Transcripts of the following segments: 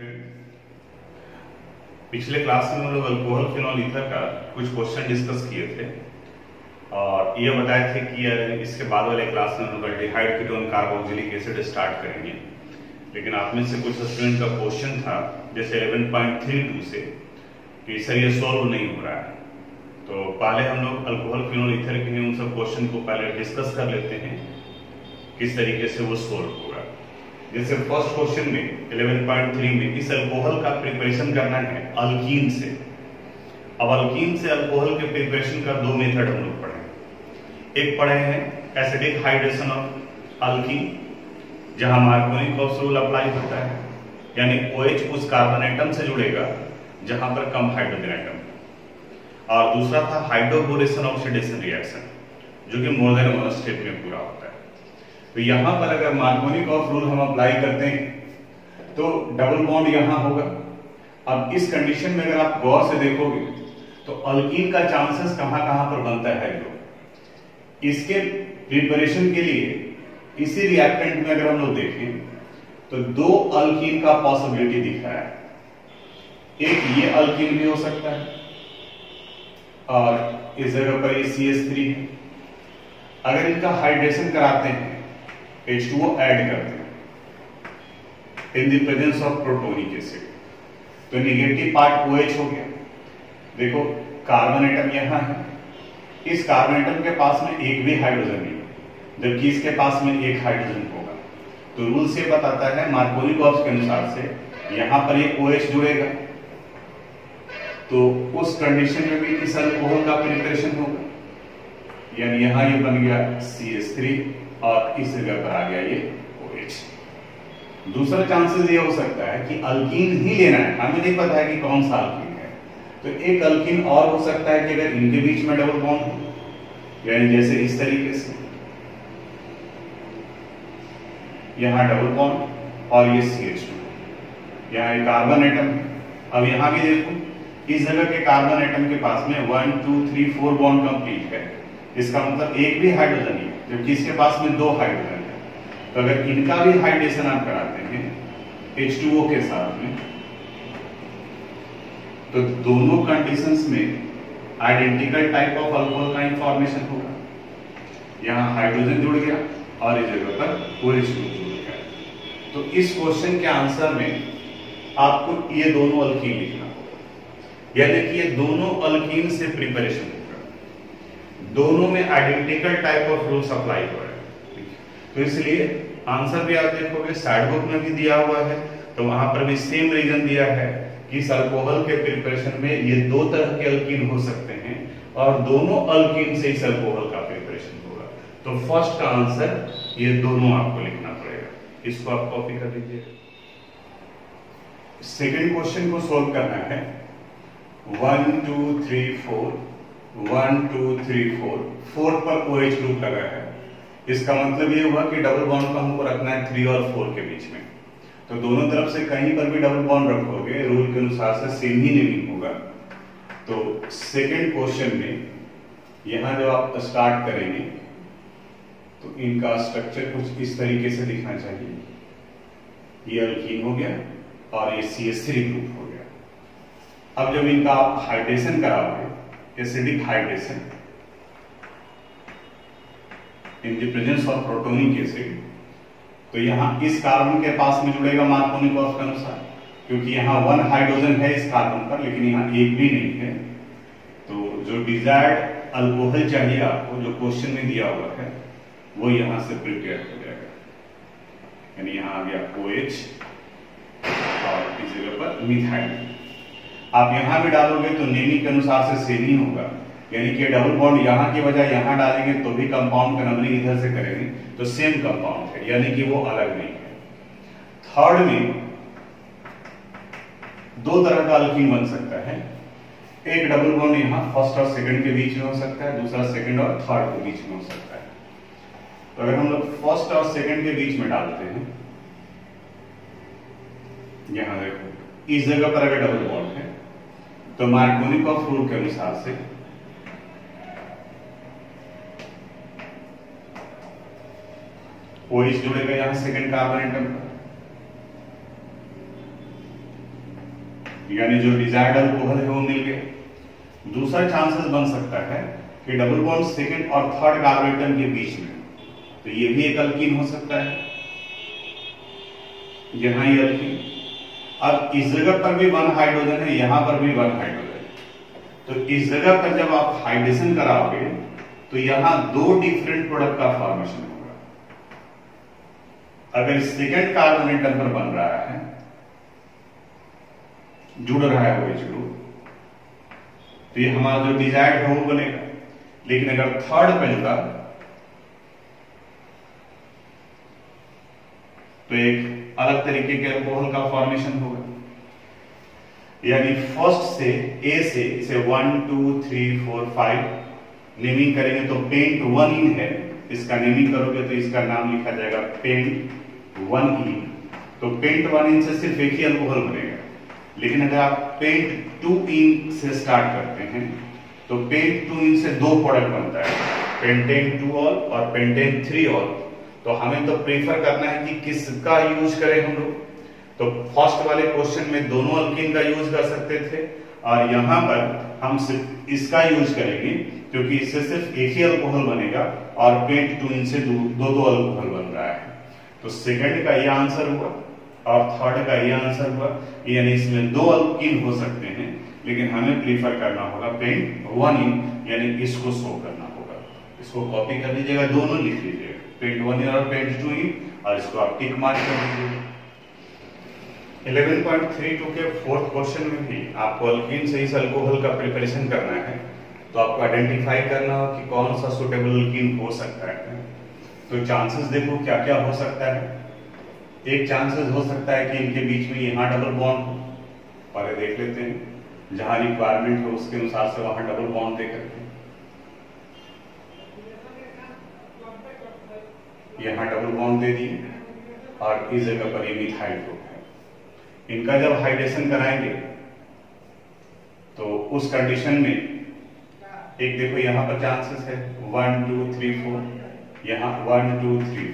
Student, पिछले class में हम लोग अल्कोहल फिनॉल ईथर का कुछ क्वेश्चन डिस्कस किए थे और ये बताए थे कि इसके बाद वाले क्लास में हम लोग aldehyde ketone carboxylic acid start करेंगे। लेकिन आप में से कुछ स्टूडेंट का क्वेश्चन था जैसे 11.32 से कि सर ये सॉल्व नहीं हो रहा है, तो पहले हम लोग अल्कोहल फिनॉल ईथर के लिए उन सब क्वेश्चन को पहले डिस्कस कर लेते हैं किस तरीके से वो सॉल्व होगा। जैसे फर्स्ट क्वेश्चन में 11.3 में इस अल्कोहल का प्रिपरेशन करना है अल्कीन से। अब अल्कीन से अल्कोहल के प्रिपरेशन का दो मेथड हम लोग पढ़े। एक पढ़े हैं एसिडिक हाइड्रेशन ऑफ अल्कीन, जहां मार्कोनिकॉफ रूल अप्लाई होता है, यानी OH उस कार्बन एटम से जुड़ेगा जहां पर कम हाइड्रोजन एटम। और दूसरा था हाइड्रोबोरेशन ऑक्सीडेशन रिएक्शन, जो कि मोर देन वन स्टेप में पूरा होता है। तो यहां पर अगर मार्कोनिकॉफ रूल हम अप्लाई करते हैं तो डबल बॉन्ड यहां होगा। अब इस कंडीशन में अगर आप गौर से देखोगे तो अल्कीन का चांसेस कहां कहां पर बनता है। जो इसके प्रिपरेशन के लिए इसी रिएक्टेंट में अगर हम लोग देखें तो दो अल्कीन का पॉसिबिलिटी दिख रहा है। एक ये अल्कीन भी हो सकता है और इस जगह पर ये CH3 है। अगर इनका हाइड्रेशन कराते हैं, H2O ऐड करते हैं in the presence of protonic acid, तो नेगेटिव पार्ट OH हो गया। देखो कार्बन एटम यहां है, इस कार्बन एटम के पास में एक भी हाइड्रोजन नहीं, जबकि इसके पास में एक हाइड्रोजन होगा। तो रूल से बताता है मार्कोनिकॉफ के अनुसार से यहां पर ये OH जुड़ेगा, तो उस कंडीशन में भी इस अल्कोहल का प्रिपरेशन होगा, यानी यहां ये बन गया CH3 और इस जगह पर आ गया ये OH। दूसरा चांसेस ये हो सकता है कि अल्कीन ही लेना है, हमें नहीं पता है कि कौन सा अल्कीन है, तो एक अल्कीन और हो सकता है कि अगर इनके बीच में डबल बॉन्ड हो, यानी जैसे इस तरीके से यहां डबल बॉन्ड और ये CH2, यहां एक कार्बन एटम है। अब यहां भी देखो इस जगह के कार्बन एटम के पास में 1 2 3 4 बॉन्ड कंप्लीट है, इसका मतलब एक भी हाइड्रोजन नहीं, जबकि इसके पास में दो हाइड्रोजन है। तो अगर इनका भी हाइड्रेशन आप कराते हैं H2O के साथ में, तो दोनों कंडीशंस में आइडेंटिकल टाइप ऑफ अल्कोहल का इंफॉर्मेशन होगा। यहां हाइड्रोजन जुड़ गया और इस जगह पर OH जुड़ गया। तो इस क्वेश्चन के आंसर में आपको ये दोनों अल्कीन लिखना होगा, यानी कि ये दोनों अल्कीन से प्रिपरेशन होगा, दोनों में identical type of rules apply हो रहे हैं। तो इसलिए आंसर भी आप देखोगे साइड बुक में भी दिया हुआ है, तो वहां पर भी सेम रीजन दिया है कि इस अल्कोहल के प्रिपरेशन में ये दो तरह के अल्कीन हो सकते हैं और दोनों अल्कीन से इस अल्कोहल का प्रिपरेशन होगा। तो फर्स्ट का आंसर ये दोनों आपको लिखना पड़ेगा, इसको आप कॉपी कर लीजिए। सेकेंड क्वेश्चन को सोल्व करना है 1 2 3 4 1 2 3 4 4 पर OH ग्रुप लगा है। इसका मतलब ये हुआ कि डबल बॉन्ड को हमको रखना है 3 और 4 के बीच में, तो दोनों तरफ से कहीं पर भी डबल बॉन्ड रखोगे रूल के अनुसार से सेम ही नहीं होगा। तो सेकेंड क्वेश्चन में यहां जब आप स्टार्ट करेंगे तो इनका स्ट्रक्चर कुछ इस तरीके से दिखना चाहिए। ये अल्कीन हो गया और ये CH3 ग्रुप हो गया। अब जब इनका आप हाइड्रेशन कराओगे acidic hydration in the presence of protonic acid, तो यहां इस कार्बन के पास में जुड़ेगा मार्कोनिकॉफ के अनुसार, क्योंकि यहां 1 हाइड्रोजन है इस कार्बन पर लेकिन यहां एक भी नहीं है। तो जो डिजायर्ड अल्कोहल चाहिए आपको, जो क्वेश्चन में दिया हुआ है, वो यहां से प्रिपेयर हो जाएगा, यानी यहां आ गया OH और इस जगह पर मिथाइल। आप यहां भी डालोगे तो नेमी के अनुसार से सेम ही होगा, यानी कि डबल बॉन्ड यहां की बजाय यहां डालेंगे तो भी कंपाउंड का नंबरिंग इधर से करेंगे तो सेम कंपाउंड है, यानी कि वो अलग नहीं है। थर्ड में दो तरह का अल्कीन बन सकता है, एक डबल बॉन्ड यहां फर्स्ट और सेकंड के बीच में हो सकता है, दूसरा सेकंड और थर्ड के बीच में हो सकता है। तो अगर हम लोग फर्स्ट और सेकंड के बीच में डालते हैं, यहां देखो इस जगह पर अगर डबल बॉन्ड है तो मार्कोनिकॉफ रूल के अनुसार से OH जुड़ेगा यहां सेकंड कार्बन एटम पर, यानी जो डिजायर्ड अल्कोहल है वो मिल गया। दूसरा चांसेस बन सकता है कि डबल बॉन्ड सेकंड और थर्ड कार्बोरेटन के बीच में, तो ये भी एक अल्कीन हो सकता है, यहां ये अल्कीन। अब इस जगह पर भी 1 हाइड्रोजन है, यहां पर भी 1 हाइड्रोजन है, तो इस जगह पर जब आप हाइड्रेशन कराओगे तो यहां 2 डिफरेंट प्रोडक्ट का फॉर्मेशन होगा। अगर सेकंड कार्बन एटम पर बन रहा है, जुड़ रहा है OH ग्रुप, तो ये हमारा जो डिजायर्ड है वो बनेगा। लेकिन अगर थर्ड पे जुड़ा तो एक अलग तरीके के अल्कोहल का फॉर्मेशन होगा। यानी फर्स्ट से ए से इसे 1 2 3 4 5 नेमिंग करेंगे तो पेंट 1 इन है, इसका नेमिंग करोगे तो इसका नाम लिखा जाएगा पेंट 1 इन। तो पेंट 1 इन से सिर्फ एक ही अल्कोहल बनेगा। लेकिन अगर आप पेंट 2 इन से स्टार्ट करते हैं तो पेंट 2 इन से 2 प्रोडक्ट बनता है, पेंटेन 2 ऑल और पेंटेन 3 ऑल। तो हमें तो प्रेफर करना है कि किसका यूज करें हम लोग। तो फर्स्ट वाले क्वेश्चन में दोनों अल्कीन का यूज कर सकते थे, और यहां पर हम सिर्फ इसका यूज करेंगे क्योंकि इससे सिर्फ एक ही अल्कोहल बनेगा और पेंट 2 इन से दो अल्कोहल बन रहा है। तो सेकंड का ये आंसर हुआ और थर्ड का ये आंसर हुआ। यानी इसमें 2 अल्कीन हो सकते हैं, लेकिन हमें प्रीफर करना होगा पेंट 1 इन, यानी इसको शो करना होगा। इसको कॉपी कर लीजिएगा, दोनों लिख लीजिएगा, पेंट 1 इन और पेंट 2 इन, और इसको आप टिक मार्क कर दीजिएगा। 11.32 के फोर्थ क्वेश्चन में भी आपको अल्कीन से इस अल्कोहल का प्रिपरेशन करना है, तो आपको आइडेंटिफाई करना हो कि कौन सा सुटेबल अल्कीन हो सकता है। तो चांसेस देखो क्या क्या हो सकता है। एक चांसेस हो सकता है कि इनके बीच में यहां डबल बॉन्ड हो, पहले देख लेते हैं, जहां रिक्वायरमेंट हो उसके अनुसार से वहां डबल बॉन्ड दे करके यहां डबल बॉन्ड दे दिए, और इस जगह पर ये मिथाइल ग्रुप है। इनका जब हाइड्रेशन कराएंगे तो उस कंडीशन में एक देखो यहां पर चांसेस है 1 2 3 4, यहां 1 2 3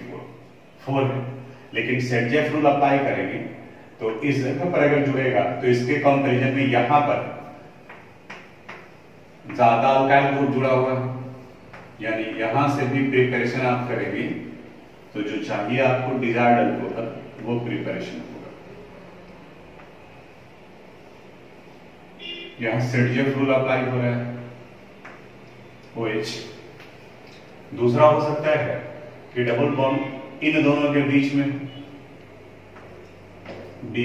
4 है। लेकिन सेट-जेफ रूल अप्लाई करेंगे तो इस जगह पर अगर जुड़ेगा तो इसके कंपैरिजन में यहां पर ज्यादा अल्काइल ग्रुप जुड़ा हुआ है, यानी यहां से भी प्रिपरेशन आप करेंगे तो जो चाहिए आपको डिजायर्ड अल्कोहल वो प्रिपरेशन होगा। यहां सेट-जेफ रूल अप्लाई हो रहा है OH। दूसरा हो सकता है कि डबल बॉन्ड इन दोनों के बीच में B,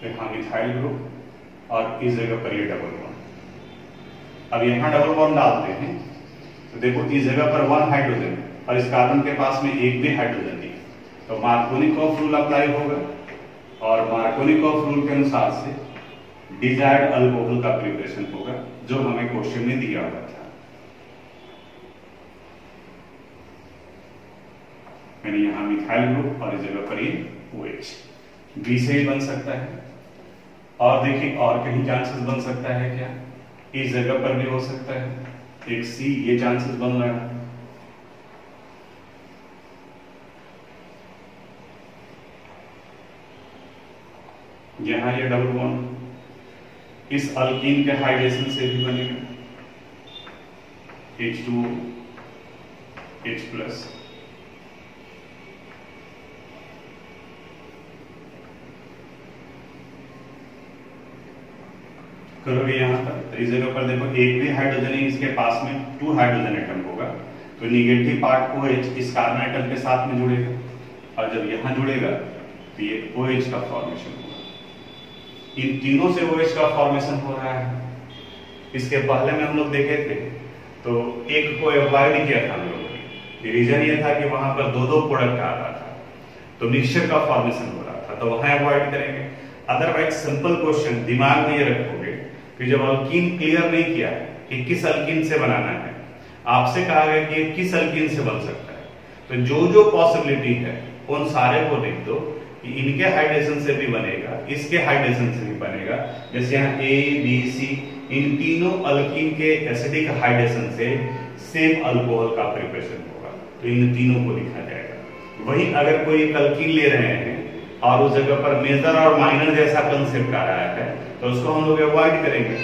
यहां मिथाइल ग्रुप और इस जगह पर ये डबल बॉन्ड। अब यहां डबल बॉन्ड डालते हैं तो देखो इस जगह पर 1 हाइड्रोजन और इस कार्बन के पास में एक भी हाइड्रोजन नहीं, तो मार्कोनिकॉफ रूल अप्लाई होगा, और मार्कोनिकॉफ रूल के अनुसार से डिजायर्ड अल्कोहल का प्रिपरेशन होगा जो हमें क्वेश्चन में दिया हुआ था। यानी यहां मिथाइल ग्रुप और इस जगह पर ये OH। B से ही बन सकता है, और देखिए और कहीं चांसेस बन सकता है क्या, इस जगह पर भी हो सकता है, एक C, ये चांसेस बन रहा है। यहां ये डबल बॉन्ड इस अल्कीन के हाइड्रेशन से भी बनेगा, H2O H+। करोगे यहां पर तो इस जगह पर देखो एक भी हाइड्रोजन नहीं, इसके पास में 2 हाइड्रोजन एटम होगा, तो निगेटिव पार्ट OH इस कार्बन एटम के साथ में जुड़ेगा, और जब यहां जुड़ेगा तो ये OH का फॉर्मेशन होगा। इन तीनों से OH का फॉर्मेशन हो रहा है। इसके पहले में हम लोग देखे थे तो एक को अवॉइड किया था हम लोगों ने, रीजन ये था कि वहां पर 2 प्रोडक्ट आ रहा था, तो मिक्सचर का फॉर्मेशन हो रहा था, तो वहां अवॉइड करेंगे। अदरवाइज सिंपल क्वेश्चन दिमाग में ये रखोगे कि जब अल्कीन क्लियर नहीं किया है कि किस अल्कीन से बनाना है, आपसे कहा गया कि किस अल्कीन से बन सकता है, तो जो जो पॉसिबिलिटी है उन सारे को लिख दो कि इनके हाइड्रेशन से भी बनेगा, इसके हाइड्रेशन से भी बनेगा। जैसे यहाँ A B C इन तीनों अल्कीन के एसिडिक हाइड्रेशन से सेम अल्कोहल का प्रिपरेशन होगा, तो इन तीनों को लिखा जाएगा। वहीं अगर कोई एक अल्कीन ले रहे हैं और उस जगह पर मेजर और माइनर जैसा कंसेप्ट आ रहा है तो उसको हम लोग अवॉइड करेंगे,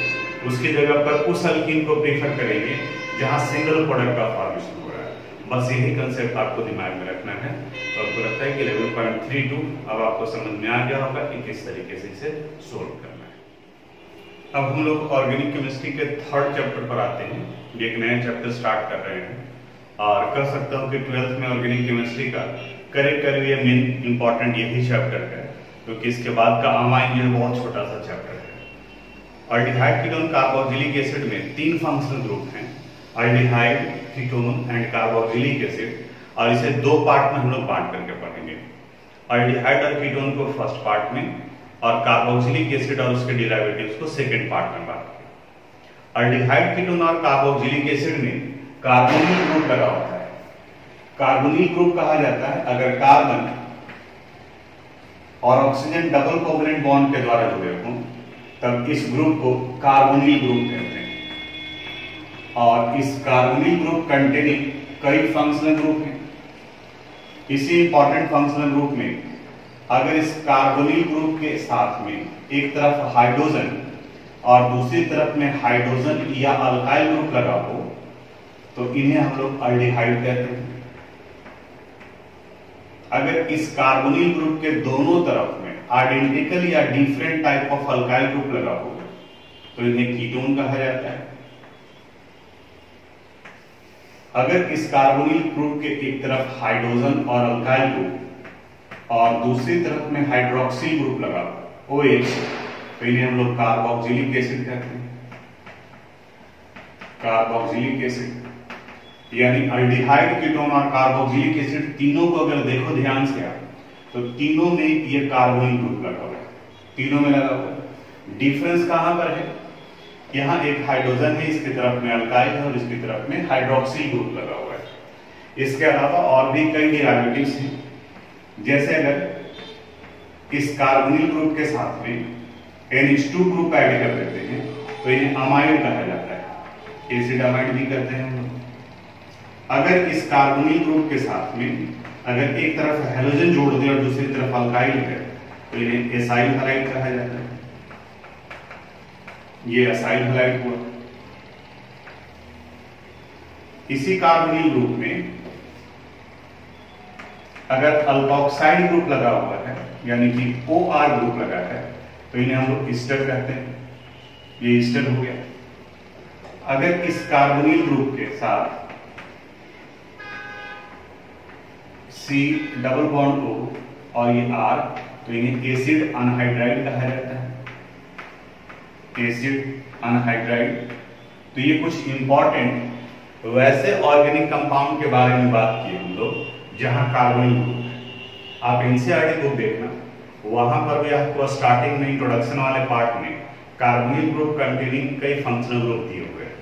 उसकी जगह पर उस अल्कीन को प्रीफर करेंगे जहां सिंगल प्रोडक्ट का फॉर्मेशन हो रहा है। बस यही कंसेप्ट आपको दिमाग में रखना है। तो आपको लगता है कि 11.32 अब आपको समझ में आ गया होगा कि किस तरीके से इसे सोल्व करना है। अब हम लोग ऑर्गेनिक केमिस्ट्री के थर्ड चैप्टर पर आते हैं। एक नया चैप्टर स्टार्ट कर रहे हैं और कह सकता हूँ कि 12th में ऑर्गेनिक केमिस्ट्री का करीब ये मेन इंपॉर्टेंट यही चैप्टर है, क्योंकि इसके बाद का अमाइन जो है बहुत छोटा सा चैप्टर है। अल्डिहाइड कीटोन कार्बोक्सिलिक एसिड में 3 फंक्शनल ग्रुप हैं, aldehyde, ketone and carboxylic acid, और इसे 2 पार्ट में हम लोग बांट करके पढ़ेंगे। अल्डिहाइड और कीटोन को फर्स्ट पार्ट में और कार्बोक्सिलिक एसिड और उसके डेरिवेटिव्स को सेकंड पार्ट में बांटेंगे। अल्डिहाइड, कीटोन और कार्बोक्सिलिक एसिड में कार्बोनिल ग्रुप लगा होता है। कार्बोनिल ग्रुप कहा जाता है अगर कार्बन और ऑक्सीजन डबल कोवलेंट बॉन्ड के द्वारा जुड़े हों, तब इस ग्रुप को कार्बोनिल ग्रुप कहते हैं। और इस कार्बोनिल ग्रुप कंटेनिंग कई फंक्शनल ग्रुप हैं। इसी इंपॉर्टेंट फंक्शनल ग्रुप में अगर इस कार्बोनिल ग्रुप के साथ में एक तरफ हाइड्रोजन और दूसरी तरफ में हाइड्रोजन या अल्काइल ग्रुप लगा हो तो इन्हें हम लोग अल्डिहाइड कहते हैं। अगर इस कार्बोनिल ग्रुप के दोनों तरफ में आइडेंटिकल या different type of alkyl group लगा हो तो इन्हें कीटोन कहा जाता है। अगर इस कार्बोनिल ग्रुप के एक तरफ हाइड्रोजन और अल्काइल ग्रुप और दूसरी तरफ में हाइड्रोक्सिल ग्रुप लगा हो OH, तो इन्हें हम लोग कार्बोक्सिलिक एसिड कहते हैं। कार्बोक्सिलिक एसिड यानी अल्डिहाइड, कीटोन और कार्बोक्सिलिक एसिड तीनों को अगर देखो ध्यान से आप, तो तीनों में ये कार्बोनिल ग्रुप लगा हुआ है, तीनों में लगा हुआ है। डिफरेंस कहां पर है? यहाँ एक हाइड्रोजन है, इसकी तरफ में अल्काइल है और इसकी तरफ में हाइड्रोक्सिल ग्रुप लगा हुआ है। इसके अलावा और भी कई डेरिवेटिव्स हैं, जैसे अगर इस कार्बोनिल ग्रुप के साथ में NH2 ग्रुप ऐड कर देते हैं तो इन्हें अमाइड कहा जाता है, एसिड अमाइड भी कहते हैं हम लोग। अगर इस कार्बोनिल ग्रुप के साथ में अगर एक तरफ हैलोजन जोड़ दे और दूसरी तरफ अल्काइल है तो इन्हें एसाइल हैलाइड कहा जाता है। ये एसाइल हैलाइड हुआ। इसी कार्बोनिल ग्रुप में अगर अल्कोक्साइड ग्रुप लगा हुआ है यानी कि OR ग्रुप लगा है तो इन्हें हम लोग ईस्टर कहते हैं। ये ईस्टर हो गया। अगर इस कार्बोनिल ग्रुप के साथ C डबल बॉन्ड O और ये R तो इन्हें एसिड अनहाइड्राइड कहा जाता है। Acid anhydride. तो ये कुछ इंपॉर्टेंट वैसे ऑर्गेनिक कंपाउंड के बारे में बात की हम लोग जहां कार्बोनिल ग्रुप है। आप एनसीईआरटी बुक देखना, वहां पर भी आपको स्टार्टिंग में इंट्रोडक्शन वाले पार्ट में कार्बोनिल ग्रुप कंटेनिंग कई फंक्शनल ग्रुप दिए हुए हैं।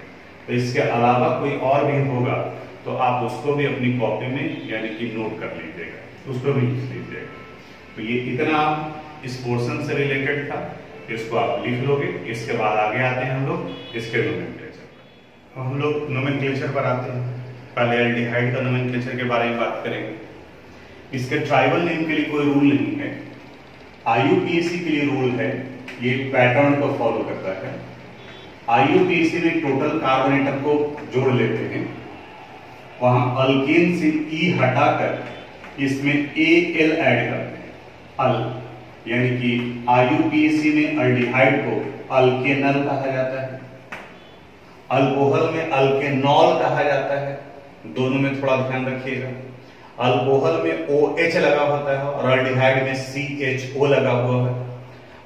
तो इसके अलावा कोई और भी होगा तो आप उसको भी अपनी कॉपी में यानी कि नोट कर लीजिएगा, उसको भी लिख लीजिएगा। तो ये इतना इस पोर्शन से रिलेटेड था, इसको आप लिख लोगे। इसके बाद आगे आते हैं हम लोग इसके नोमेनक्लेचर पर। हम लोग नोमेनक्लेचर पर आते हैं। पहले एल्डिहाइड का नोमेनक्लेचर के बारे में बात करेंगे। इसके ट्राइबल नेम के लिए कोई रूल नहीं है, IUPAC के लिए रूल है। ये पैटर्न को फॉलो करता है। IUPAC में टोटल कार्बन एटम को जोड़ लेते हैं, वहां अल्केन से E हटाकर इसमें AL ऐड करते हैं, अल, यानी कि IUPAC में अल्डिहाइड को अल्केनल कहा जाता है, अल्कोहल में अल्केनॉल कहा जाता है। दोनों में थोड़ा ध्यान रखिएगा। अल्कोहल में OH लगा होता है और अल्डिहाइड में CHO लगा हुआ है।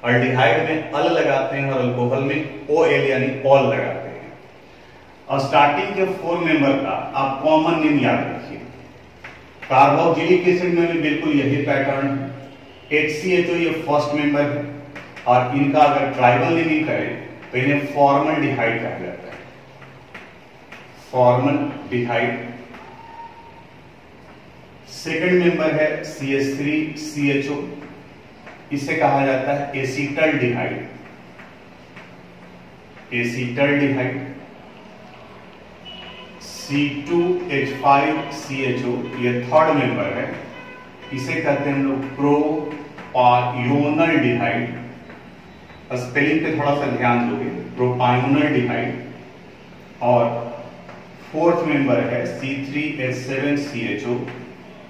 अल्डिहाइड में अल लगाते हैं और अल्कोहल में OL यानी ऑल लगाते हैं। और स्टार्टिंग के 4 मेंबर का आप कॉमन नेम याद रखिए। कार्बोक्सिलिक एसिड में भी बिल्कुल यही पैटर्न है। HCHO ये फर्स्ट मेंबर है और इनका अगर ट्राइबल नेमिंग करें तो इन्हें फॉर्मल्डिहाइड कहा जाता है। फॉर्मल्डिहाइड। सेकंड मेंबर है CH3CHO, इसे कहा जाता है एसिटल्डिहाइड। एसीटल्डिहाइड, C2H5CHO ये थर्ड मेंबर है, इसे कहते हैं हम लोग प्रोपायोनल्डिहाइड। स्पेलिंग पे थोड़ा सा ध्यान दोगे, प्रोपायोनल्डिहाइड। और फोर्थ मेंबर है C3H7CHO,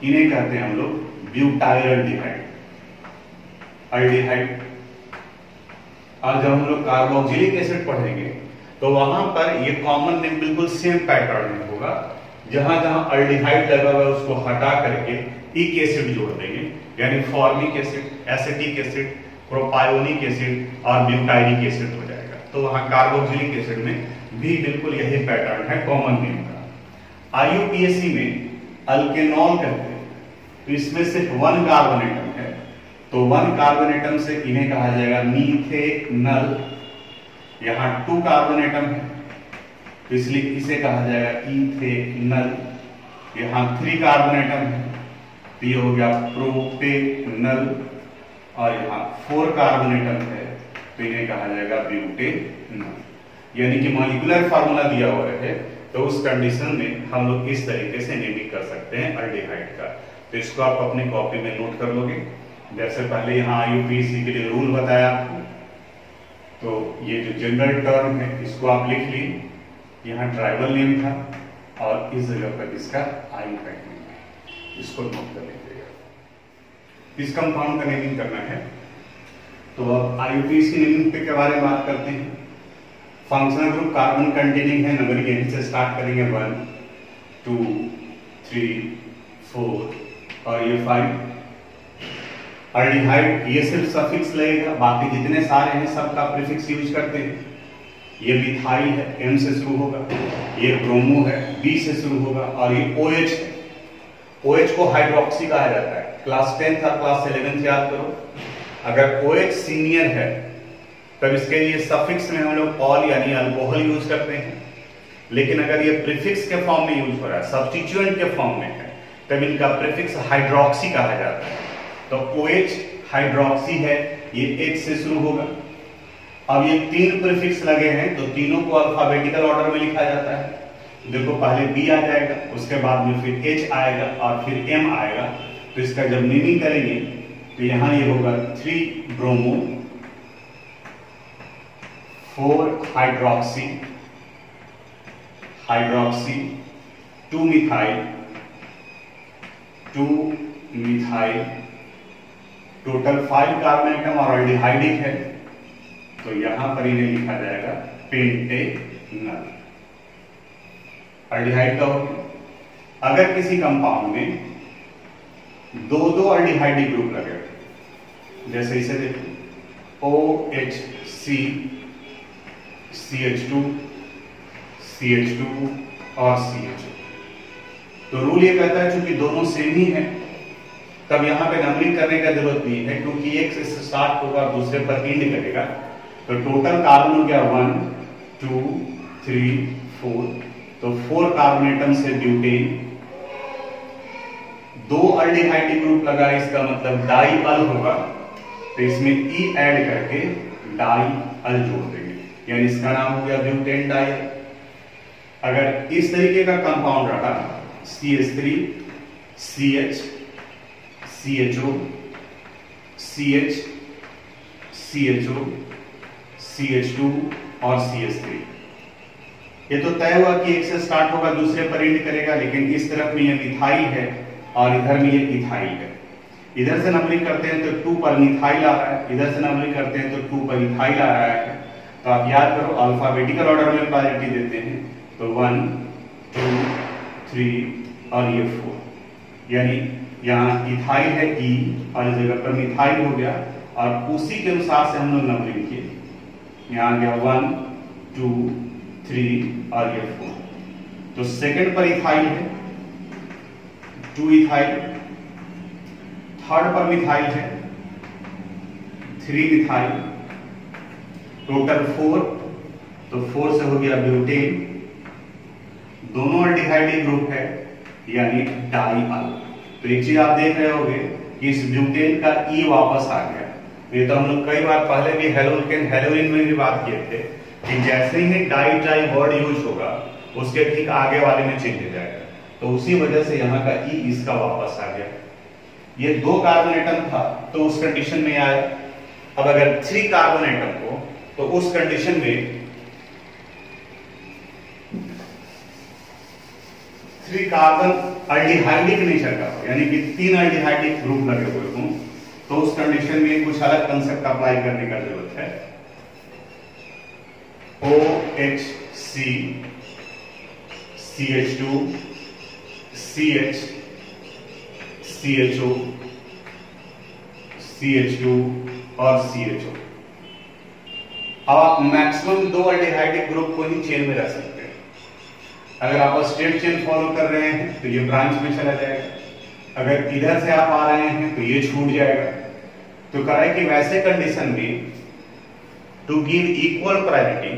इन्हें कहते हैं हम लोग ब्यूटाइलडिहाइड, अल्डिहाइड। और जब हम लोग कार्बोक्सिलिक एसिड पढ़ेंगे तो वहां पर ये कॉमन नेम बिल्कुल सेम पैटर्न में होगा, जहां जहां अल्डिहाइड लगा हुआ है उसको हटा करके इक एसिड जोड़ देंगे, यानी formic acid, acetic acid, propionic acid और ब्यूटाइलिक एसिड हो जाएगा। तो वहां कार्बोक्सिलिक एसिड में भी बिल्कुल यही पैटर्न है कॉमन नेम का। आईयूपीएसी में अल्केनॉल कहते हैं, तो इसमें सिर्फ 1 कार्बन एटम है, तो 1 कार्बन एटम से इन्हें कहा जाएगा मीथेनल। यहां 2 कार्बन एटम है तो इसलिए इसे कहा जाएगा इथेनल। यहां 3 कार्बन एटम है तो ये हो गया प्रोपेनल। और यहां 4 कार्बन एटम है तो इन्हें कहा जाएगा ब्यूटेनल। यानी कि मॉलिक्यूलर फार्मूला दिया हुआ है, तो उस कंडीशन में हम लोग इस तरीके से नेमिंग कर सकते हैं अल्डिहाइड का। तो इसको आप अपनी कॉपी में नोट कर लोगे। जैसे पहले यहाँ आईयूपीएसी के लिए रूल बताया आपको, तो ये जो जनरल टर्म है इसको आप लिख ली, यहाँ ट्राइबल नेम था और इस जगह पर इसका आईयूपैक नेम है, इसको नोट कर लीजिएगा। इस कंपाउंड का नेमिंग करना है। तो अब आईयूपीएसी नेमिंग के बारे में बात करते हैं। फंक्शनल ग्रुप कार्बन कंटेनिंग है, नंबरिंग यहीं से स्टार्ट करेंगे 1 2 3 4 और ये 5। अल्डिहाइड ये सिर्फ सफिक्स लगेगा, बाकी जितने सारे हैं सबका प्रीफिक्स यूज करते हैं। ये मिथाइल है, M से शुरू होगा, ये ब्रोमो है, B से शुरू होगा, और ये OH है। OH को हाइड्रोक्सी कहा जाता है। क्लास 10th और क्लास 11th याद करो। अगर OH सीनियर है तब इसके लिए सफिक्स में हम लोग ऑल यानी अल्कोहल यूज करते हैं, लेकिन अगर ये प्रीफिक्स के फॉर्म में यूज हो रहा है, सब्स्टिट्यूएंट के फॉर्म में है, तब इनका प्रीफिक्स हाइड्रोक्सी कहा जाता है। तो OH हाइड्रोक्सी है, ये H से शुरू होगा। अब ये 3 प्रीफिक्स लगे हैं तो तीनों को अल्फाबेटिकल ऑर्डर में लिखा जाता है। देखो पहले B आ जाएगा, उसके बाद में फिर H आएगा और फिर M आएगा। तो इसका जब नेमिंग करेंगे तो यहां ये होगा 3 bromo, 4 hydroxy, 2 methyl, total 5 carbon atom और अल्डिहाइडिक है, तो यहां पर इन्हें लिखा जाएगा पेंटेनल। अल्डिहाइड का हो गया। अगर किसी कंपाउंड में 2 अल्डिहाइडिक ग्रुप लगे, जैसे इसे देखो OHC, CH2, CH2 और CH2, तो रूल ये कहता है चूंकि दोनों सेम ही है तब यहां पे नंबरिंग करने का जरूरत नहीं है, क्योंकि एक से स्टार्ट होगा और दूसरे पर एंड करेगा। तो टोटल कार्बन हो गया 1 2 3 4, तो 4 कार्बन एटम से ब्यूटेन। 2 अल्डिहाइडिक ग्रुप लगा, इसका मतलब डाई अल होगा, तो इसमें E ऐड करके डाई अल जोड़ देंगे, यानी इसका नाम हो गया ब्यूटेन डाई। अगर इस तरीके का कंपाउंड रहा CH3 CH CHO CH CHO CH2 और CH3, ये तो तय हुआ कि एक से स्टार्ट होगा दूसरे पर एंड करेगा, लेकिन इस तरफ में ये मिथाइल है और इधर में ये इथाइल है। इधर से नंबरिंग करते हैं तो 2 पर मिथाइल आ रहा है, इधर से नंबरिंग करते हैं तो 2 पर इथाइल आ रहा है। तो आप याद करो अल्फाबेटिकल ऑर्डर में प्रायोरिटी देते हैं, तो 1 2 3 और ये 4, यानी यहाँ इथाइल है E और इस जगह पर मिथाइल हो गया, और उसी के अनुसार से हम लोग नंबरिंग किए। यहाँ आ गया 1 2 3 और ये 4, तो सेकंड पर इथाइल है 2 इथाइल, थर्ड पर मिथाइल है 3 मिथाइल, टोटल 4, तो 4 से हो गया ब्यूटेन। दोनों अल्डिहाइडिक ग्रुप है यानी डाइअल। तो एक चीज आप देख रहे होंगे कि इस ब्यूटेन का E वापस आ गया। ये तो हम लोग कई बार पहले भी हेलोजन में भी बात किए थे। कि जैसे ही डाई ट्राई वर्ड यूज होगा उसके ठीक आगे वाले में चेंज हो जाएगा। तो उसी वजह से यहाँ का ई इसका वापस आ गया। ये 2 कार्बन एटम था तो उस कंडीशन में आया। अब अगर 3 कार्बन एटम हो तो उस कंडीशन में 3 कार्बन अल्डिहाइडिक नेचर का हो, यानी कि 3 अल्डिहाइडिक ग्रुप लगे हुए हों, तो उस कंडीशन में कुछ अलग कंसेप्ट अप्लाई करने का जरूरत है। OHC CH2 CH CHO CH2 और CHO। अब आप मैक्सिमम 2 अल्डिहाइडिक ग्रुप को ही चेन में रख सकते हैं। अगर आप स्ट्रेट चेन फॉलो कर रहे हैं तो ये ब्रांच में चला जाएगा, अगर इधर से आप आ रहे हैं तो ये छूट जाएगा। तो कह रहा है कि वैसे कंडीशन में टू गिव इक्वल प्रायोरिटी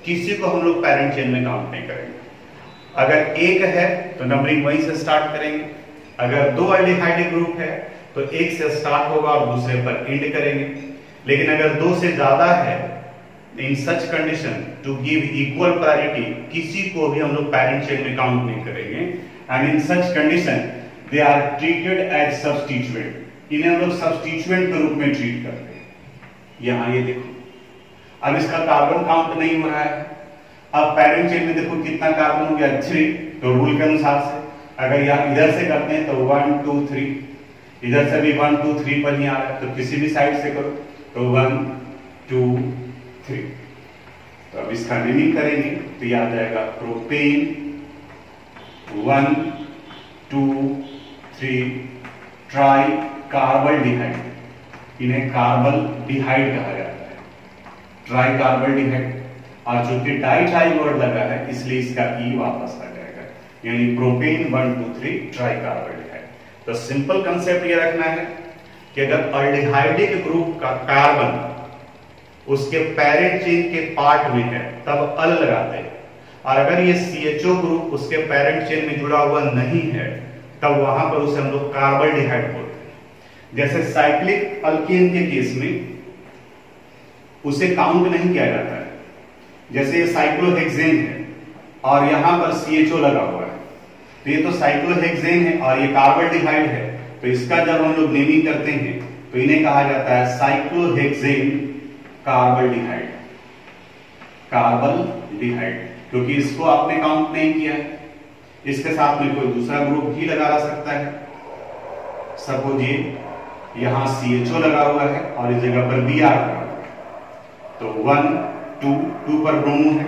किसी को हम लोग पेरेंट चेन में काउंट नहीं करेंगे। अगर एक है तो नंबरिंग वहीं से स्टार्ट करेंगे, अगर 2 अल्डिहाइडिक ग्रुप है तो एक से स्टार्ट होगा और दूसरे पर एंड करेंगे। लेकिन अगर 2 से ज्यादा है, in such condition to give equal priority किसी को भी हम लोग पेरेंट चेन में काउंट नहीं करेंगे। And in such condition they are treated as substituent, इन्हें हम लोग सब्स्टिट्यूएंट के रूप में ट्रीट करते हैं। यहां ये देखो, अब इसका कार्बन काउंट नहीं हो रहा है। अब पेरेंट चेन में देखो कितना कार्बन हो गया, 3। तो रूल के अनुसार से अगर यहाँ इधर से करते हैं तो 1 2 3, इधर से भी 1 2 3 पर ही आ रहा है, तो किसी भी साइड से करो तो 1 2 3। तो अब इसका नेमिंग करेंगे तो याद आएगा प्रोपेन 1 2 3 ट्राई कार्बल्डिहाइड, इन्हें कार्बल्डिहाइड कहा जाता है, ट्राई कार्बल्डिहाइड। और जो कि डाई ट्राई वर्ड लगा है इसलिए इसका ई वापस आ जाएगा, यानी प्रोपेन 1 2 3 ट्राई कार्बल्डिहाइड। तो सिंपल कंसेप्ट ये रखना है कि अगर अल्डिहाइडिक ग्रुप का कार्बन उसके पेरेंट चेन के पार्ट में है तब अल लगाते हैं, और अगर ये CHO ग्रुप उसके पेरेंट चेन में जुड़ा हुआ नहीं है तब वहां पर उसे हम लोग कार्बल्डिहाइड बोलते हैं। जैसे साइक्लिक अल्केन के केस में उसे काउंट नहीं किया जाता है। जैसे ये साइक्लोहेक्सेन है और यहां पर CHO लगा हुआ है, तो ये तो साइक्लोहेक्सेन है और ये कार्बल्डिहाइड है, तो इसका जब हम लोग नेमिंग करते हैं तो इन्हें कहा जाता है साइक्लोहेक्सेन कार्बल्डिहाइड, कार्बल्डिहाइड, क्योंकि इसको आपने काउंट नहीं किया है। इसके साथ में कोई दूसरा ग्रुप भी लगा सकता है। सपोज ये यहां CHO लगा हुआ है और इस जगह पर Br लगा हुआ है, तो 1 2 पर ब्रोमो है,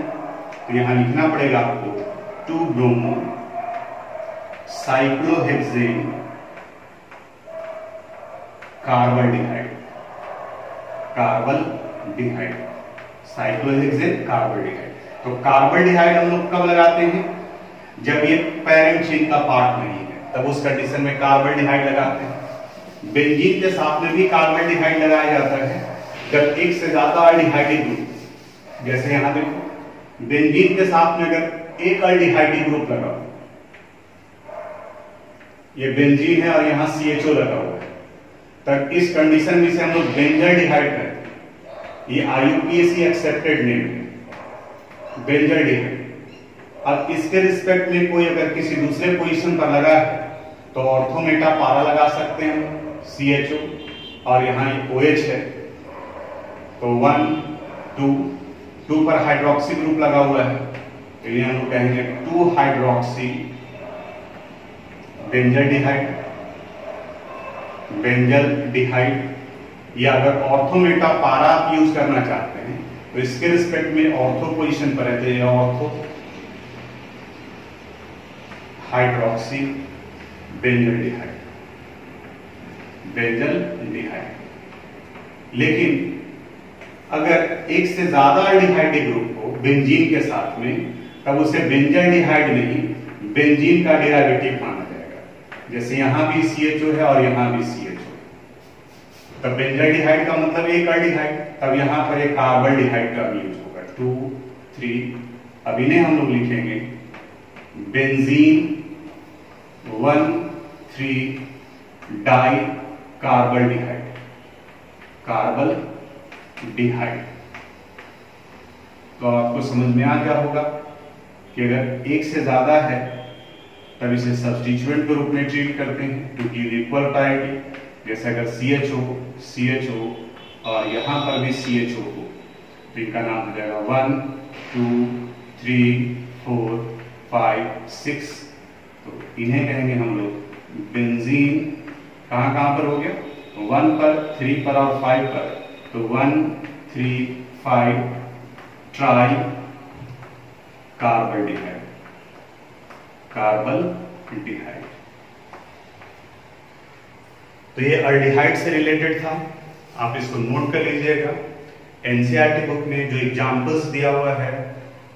तो यहां लिखना पड़ेगा आपको 2 ब्रोमो साइक्लोहेक्सेन कार्बल्डिहाइड, कार्बल्डिहाइड, साइक्लोहेक्सेन कार्बल्डिहाइड। तो कार्बल्डिहाइड हम लोग कब लगाते हैं, जब ये पेरेंट चेन का पार्ट नहीं है, तब उस कंडीशन में कार्बल्डिहाइड लगाते हैं। बेंजीन के साथ में भी कार्बल्डिहाइड लगाया जाता है जब एक से ज्यादा अल्डिहाइडिक ग्रुप, जैसे यहां देखो बेंजीन के साथ में अगर एक अल्डिहाइडिक ग्रुप लगा, ये बेंजीन है और यहां CHO लगा हुआ है, तब इस कंडीशन में से हम लोग बेंजल्डिहाइड करते हैं। ये IUPAC एक्सेप्टेड नेम है, बेंजल्डिहाइड। अब इसके रिस्पेक्ट में कोई अगर किसी दूसरे पोजीशन पर लगा है तो ऑर्थोमेटा पारा लगा सकते हैं CHO, और यहां ये OH है, तो 1 2 पर हाइड्रोक्सी ग्रुप लगा हुआ है, तो ये हम लोग कहेंगे 2 हाइड्रोक्सी बेंजल्डिहाइड, बेंजल्डिहाइड। या अगर ऑर्थोमेटा पारा आप यूज करना चाहते हैं तो इसके रिस्पेक्ट में ऑर्थो पोजीशन पर रहते हैं, ऑर्थो हाइड्रोक्सी बेंजल्डिहाइड, बेंजल्डिहाइड। लेकिन अगर एक से ज्यादा अल्डिहाइडिक ग्रुप हो बेंजीन के साथ में, तब उसे बेंजल्डिहाइड नहीं बेंजीन का डेरिवेटिव माना जाएगा। जैसे यहां भी CHO है और यहां भी CHO, तब बेंजल्डिहाइड का मतलब एक अल्डिहाइड, तब यहां पर एक कार्बल्डिहाइड का यूज होगा 2 3। अब इन्हें हम लोग लिखेंगे बेंजीन 1 3 डाई कार्बल्डिहाइड, कार्बल्डिहाइड। तो आपको समझ में आ गया होगा कि अगर एक से ज्यादा है तब इसे सब्स्टिट्यूएंट के रूप में ट्रीट करते हैं क्योंकि इक्वल प्रायोरिटी। जैसे अगर CHO और यहाँ पर भी CHO हो तो इनका नाम हो जाएगा 1 2 3 4 5 6। तो इन्हें कहेंगे हम लोग बेंजीन। कहाँ पर हो गया? 1 पर, 3 पर और 5 पर। तो 1 3 5 ट्राई कार्बोल्डिहाइड, कार्बोल्डिहाइड। तो ये अल्डिहाइड से रिलेटेड था, आप इसको नोट कर लीजिएगा। एनसीईआरटी बुक में जो एग्जाम्पल्स दिया हुआ है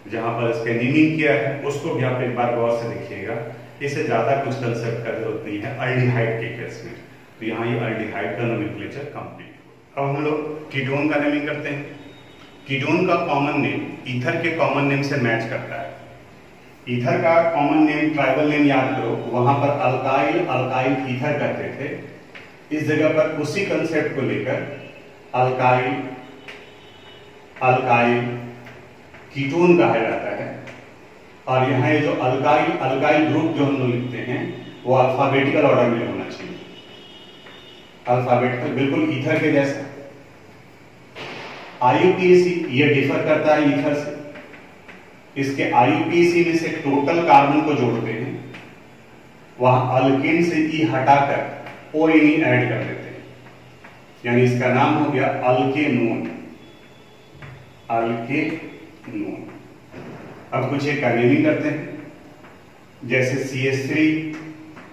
जहां पर इसके नेमिंग किया है उसको भी आप एक बार गौर से देखिएगा। इससे ज्यादा कुछ कंसेप्ट का जरूरत नहीं है अल्डिहाइड के केस में। तो यहाँ ये अल्डिहाइड का नोमेनक्लेचर कंप्लीट। अब हम लोग कीटोन का नेमिंग करते हैं। कीटोन का कॉमन नेम ईथर के कॉमन नेम से मैच करता है। ईथर का कॉमन नेम, ट्राइबल नेम याद करो, वहां पर अल्काइल ईथर कहते थे। इस जगह पर उसी कंसेप्ट को लेकर अल्काइल कीटोन कहा जाता है। और यहाँ ये जो अल्काइल ग्रुप जो हम लोग लिखते हैं वो अल्फाबेटिकल ऑर्डर में होना चाहिए, अल्फाबेटिकल, बिल्कुल ईथर के जैसा। IUPAC ये डिफर करता है ईथर से। इसके IUPAC में से टोटल कार्बन को जोड़ते हैं, वहां अल्केन से ई हटाकर ONE ऐड कर देते हैं, यानी इसका नाम हो गया अल्केनोन। अल्केनोन। अब कुछ एक नेमिंग करते हैं, जैसे CH3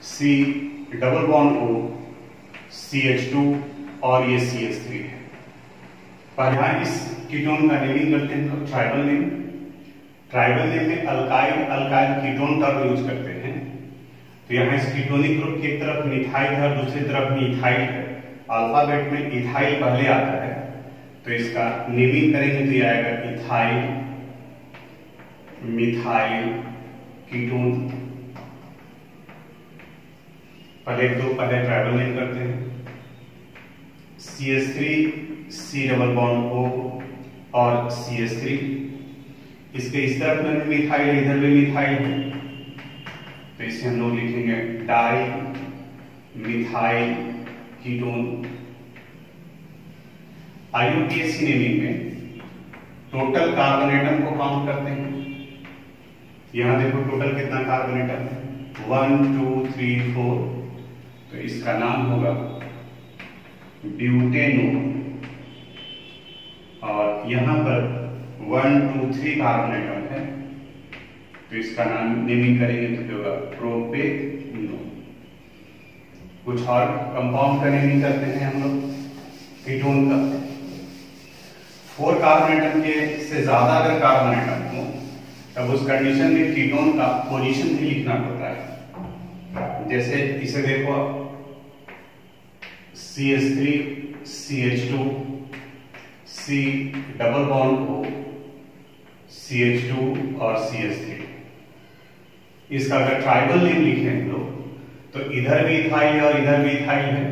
C double bond O CH2 और ये CH3 है। पर यहाँ इस कीटोन का नेमिंग करते हैं तो ट्राइबल नेम। ट्राइबल नेम में अल्काइल कीटोन टर्म यूज करते हैं। तो यहाँ इस कीटोनिक ग्रुप की एक तरफ मिथाइल है और दूसरी तरफ मिथाइल है। अल्फाबेट में इथाइल पहले आता है, तो इसका नेमिंग करेंगे तो ये आएगा इथाइल मिथाइल कीटोन। पहले ट्राइबल नेम करते हैं। CH3 C double bond O और CH3। इसके इस तरफ में भी मिथाइल है, इधर भी मिथाइल है, तो इसे हम लोग लिखेंगे di methyl ketone. IUPAC naming में टोटल कार्बन एटम को काउंट करते हैं। यहां देखो टोटल कितना कार्बन एटम है, 1 2 3 4। तो इसका नाम होगा ब्यूटेनोन। और यहां पर 1 2 3 कार्बन एटम है, तो इसका नाम नेमिंग करेंगे तो होगा प्रोपेनोन। कुछ और कंपाउंड का नेमिंग करते हैं हम लोग कीटोन का। 4 कार्बन एटम के से ज्यादा अगर कार्बन एटम हो तब उस कंडीशन में कीटोन का पोजीशन भी लिखना पड़ता है। जैसे इसे देखो, CH3 CH2 C double bond O CH2 और CH3। इसका अगर ट्राइबल नेम लिखें हम लोग तो इधर भी इथाइल है और इधर भी इथाइल है,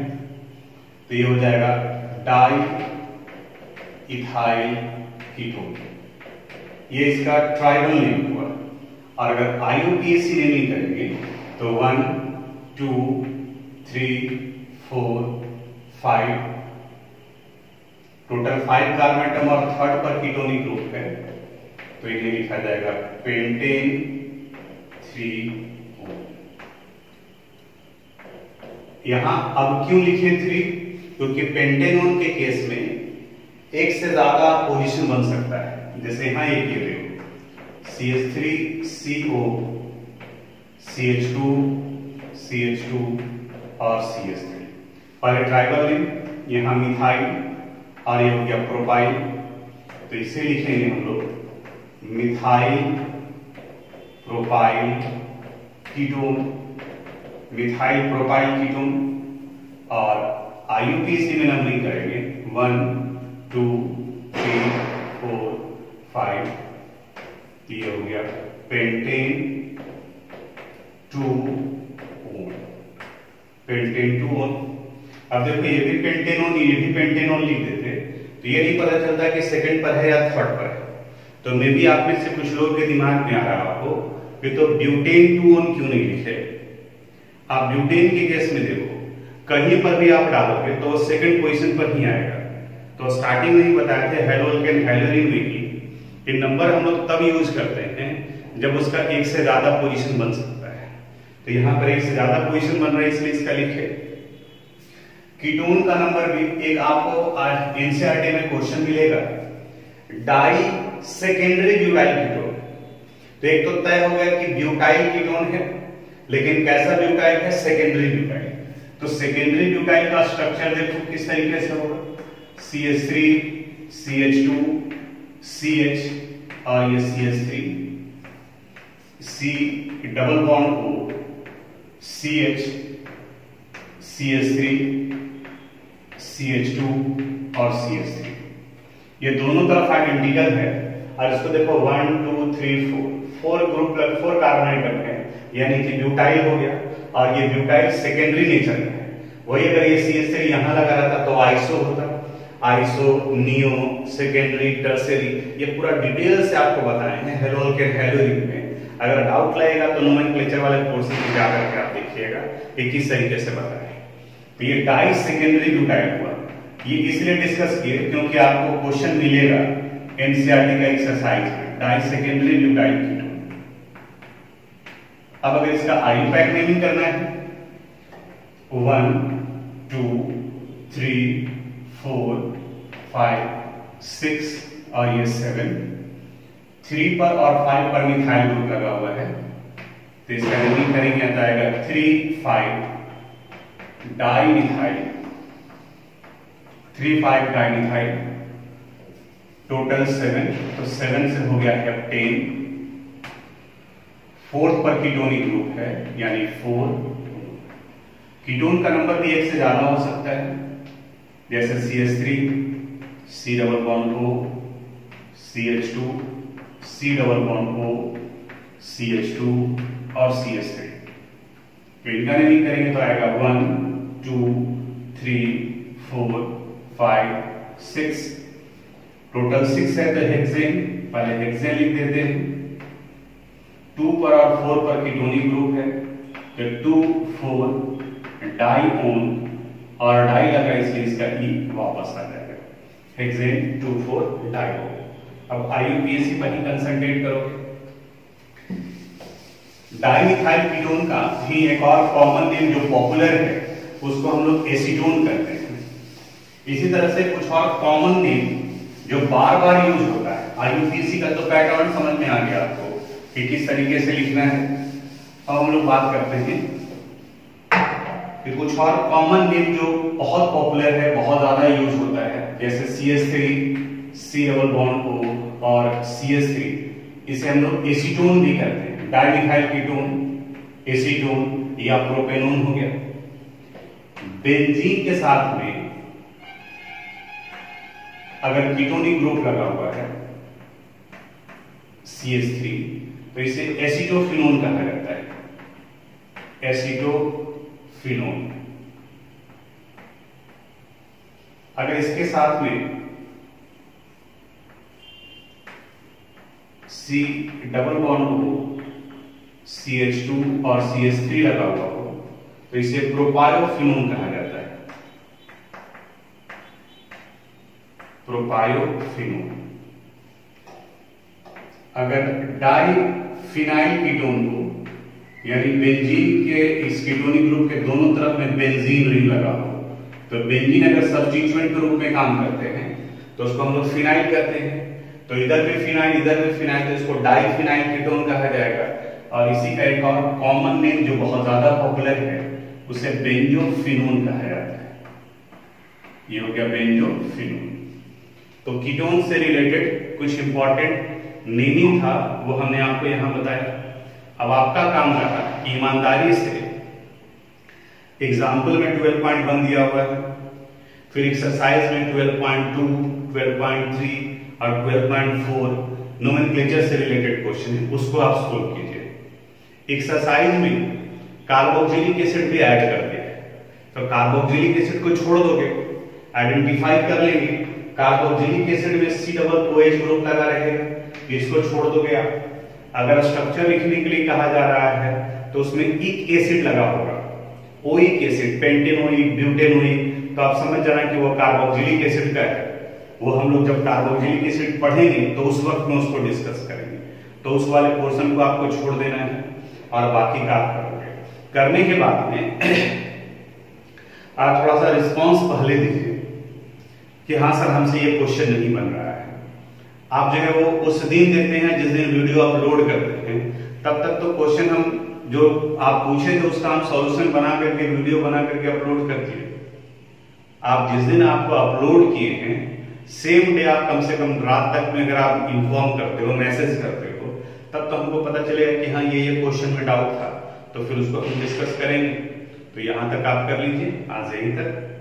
तो ये हो जाएगा डाई इथाइल कीटोन। ये इसका ट्राइबल नेम हुआ। और अगर IUPAC नेमिंग करेंगे तो 1 2 3 4 5 टोटल 5 कार्बन एटम और थर्ड पर कीटोनिक ग्रुप है, तो इन्हें लिखा जाएगा पेंटेन 3O। यहां अब क्यों लिखे 3? क्योंकि पेंटेनोन के केस में एक से ज्यादा पोजीशन बन सकता है। जैसे यहां एक ये देखो CH3CO CH2 CH2 और CH3। पहले ट्राइबल नेम, यहां मिथाइल और ये हो गया प्रोपाइल, तो इसे लिखेंगे हम लोग methyl propyl ketone, methyl propyl ketone. और IUPAC में नंबरिंग करेंगे 1 2 3 4 5। ये हो गया पेंटेन 2O, पेंटेन 2O। अब देखो ये भी पेंटेनोन, ये भी पेंटेनोन लिख देते तो ये नहीं पता चलता कि सेकंड पर है या थर्ड पर है। तो मे भी आप में से कुछ लोगों के दिमाग में आ रहा हो कि तो ब्यूटेन 2 क्यों नहीं लिखे। आप ब्यूटेन के केस में देखो, कहीं पर भी आप डालोगे तो सेकंड पोजीशन पर ही आएगा। तो स्टार्टिंग में ही बताया थे हेलोल्केन हेलोरिन में ही ये नंबर हम लोग तब यूज करते हैं जब उसका एक से ज्यादा पोजीशन बन सकता है। तो यहां पर एक से ज्यादा पोजीशन बन रहा है इसलिए इसका लिखे। कीटोन का नंबर भी एक आपको एनसीईआरटी में क्वेश्चन मिलेगा, डाई सेकेंडरी ब्यूटाइल कीटोन। तो एक तो तय हो गया कि ब्यूटाइल कीटोन है, लेकिन कैसा ब्यूटाइल है, सेकेंडरी ब्यूटाइल। तो सेकेंडरी ब्यूटाइल का स्ट्रक्चर देखो किस तरीके से होगा, CH3 CH2 CH और ये CH3 C double bond O CH CH3 CH2 और CH3, ये दोनों तरफ आइडेंटिकल है। और इसको देखो 1 2 3 4 ग्रुप 4 कार्बोनाइट बन गए, यानी कि ब्यूटाइल हो गया। और ये ब्यूटाइल सेकेंडरी नेचर में है। वही अगर ये CH3 यहां लगा रहता तो आइसो होता, आइसो नियो सेकेंडरी टर्सरी, ये पूरा डिटेल से आपको बताए हैं हेलोल्केन हेलोरिन में। अगर डाउट लगेगा तो नोमेनक्लेचर वाले पोर्शन में जाकर के आप देखिएगा कि किस तरीके से बताएं। तो ये डाई सेकेंडरी ब्यूटाइल हुआ, ये इसलिए डिस्कस किए क्योंकि आपको क्वेश्चन मिलेगा एनसीईआरटी का एक्सरसाइज में, डाई सेकेंडरी ब्यूटाइल कीटोन। अब अगर इसका आईयूपैक नेमिंग करना है 1 2 3 4 5 6 और ये 7, 3 पर और 5 पर मिथाइल ग्रुप लगा हुआ है, तो इसका नेमिंग करेंगे तो आएगा 3,5 di methyl, 3,5 di methyl, total 7। तो 7 से हो गया हेप्टेन, 4th पर कीटोनिक ग्रुप है यानी 4। कीटोन का नंबर भी एक से ज्यादा हो सकता है, जैसे CH3 C double bond O CH2 C double bond O CH2 और CH3। तो इनका नेमिंग करेंगे तो आएगा 1 2 3 4 5 6, टोटल 6 है। तो हेक्सेन, पहले हेक्सेन लिख देते हैं। 2 पर और 4 पर कीटोनिक ग्रुप है, तो 2 4 डाई ओन, और डाई लगा इसलिए इसका ई वापस आ जाएगा, हेक्सेन 2 4 डाई ओन। अब आईयूपीएसी पर ही कंसंट्रेट करोगे। डाइमिथाइल कीटोन का भी एक और कॉमन नेम जो पॉपुलर है उसको हम लोग एसीटोन कहते हैं। इसी तरह से कुछ और कॉमन नेम जो बार बार यूज होता है, आईयूपीएसी का तो पैटर्न समझ में आ गया आपको कि किस तरीके से लिखना है। अब हम लोग बात करते हैं कि कुछ और कॉमन नेम जो बहुत पॉपुलर है, बहुत ज्यादा यूज होता है, जैसे CH3 C double bond O और CH3, इसे हम लोग एसीटोन भी कहते हैं। डाइमिथाइल कीटोन, एसीटोन या प्रोपेनोन हो गया। बेंजीन के साथ में अगर कीटोनिक ग्रुप लगा हुआ है CH3 तो इसे एसीटोफिनोन कहा जाता है, एसीटोफिनोन। अगर इसके साथ में C डबल बॉन्ड हो, CH2 और CH3 लगा हुआ हो तो इसे प्रोपायोफिनोन कहा जाता है, प्रोपायोफिनोन। अगर डाइफिनाइल कीटोन को, यानी बेंजीन के इस कीटोनिक ग्रुप के दोनों तरफ में बेंजीन रिंग लगा हो, तो बेंजीन अगर सब्स्टिट्यूएंट के रूप में काम करते हैं तो उसको हम लोग फिनाइल कहते हैं। तो इधर भी फिनाइल इधर भी फिनाइल, तो इसको डाइफिनाइल कीटोन कहा जाएगा। और इसी का एक और कॉमन नेम जो बहुत ज्यादा पॉपुलर है उसे बेंजोफिनोन कहा जाता है। ये हो गया बेंजोफिनोन। तो कीटोन से रिलेटेड कुछ इंपॉर्टेंट नेमिंग था, वो हमने आपको यहां बताया। अब आपका काम रहा कि ईमानदारी से एग्जाम्पल में 12.1 दिया हुआ है, फिर एक्सरसाइज में 12.2, 12.3 और 12.4 नोमेनक्लेचर से रिलेटेड क्वेश्चन है, उसको आप सोल्व कीजिए। एक्सरसाइज में कार्बोक्सिलिक एसिड भी ऐड कर दिया है, तो कार्बोक्सिलिक एसिड को छोड़ दोगे, आइडेंटिफाई कर लेंगे कार्बोक्सिलिक एसिड में C डबल OH ग्रुप लगा रहेगा, इसको छोड़ दोगे आप। अगर स्ट्रक्चर लिखने के लिए कहा जा रहा है तो उसमें इक एसिड लगा होगा, ओइक एसिड, पेंटेनोइक, ब्यूटेनोइक, तो आप समझ जाना कि वो कार्बोक्सिलिक एसिड का है। वो हम लोग जब कार्बोक्सिलिक एसिड पढ़ेंगे तो उस वक्त में उसको डिस्कस करेंगे। तो उस वाले पोर्शन को आपको छोड़ देना है और बाकी का आप करोगे। करने के बाद में आप थोड़ा सा रिस्पॉन्स पहले दीजिए कि हाँ सर हमसे ये क्वेश्चन नहीं बन रहा है। आप जो है वो उस दिन देते हैं जिस दिन वीडियो अपलोड करते हैं, तब तक तो क्वेश्चन हम जो आप पूछे थे उसका हम सॉल्यूशन बना करके, वीडियो बना करके अपलोड कर दिए। आप जिस दिन आपको अपलोड किए हैं सेम डे आप कम से कम रात तक में अगर आप इन्फॉर्म करते हो, मैसेज करते हो, तब तो हमको पता चलेगा कि हाँ ये क्वेश्चन में डाउट था, तो फिर उसको हम डिस्कस करेंगे। तो यहां तक आप कर लीजिए, आज यहीं तक।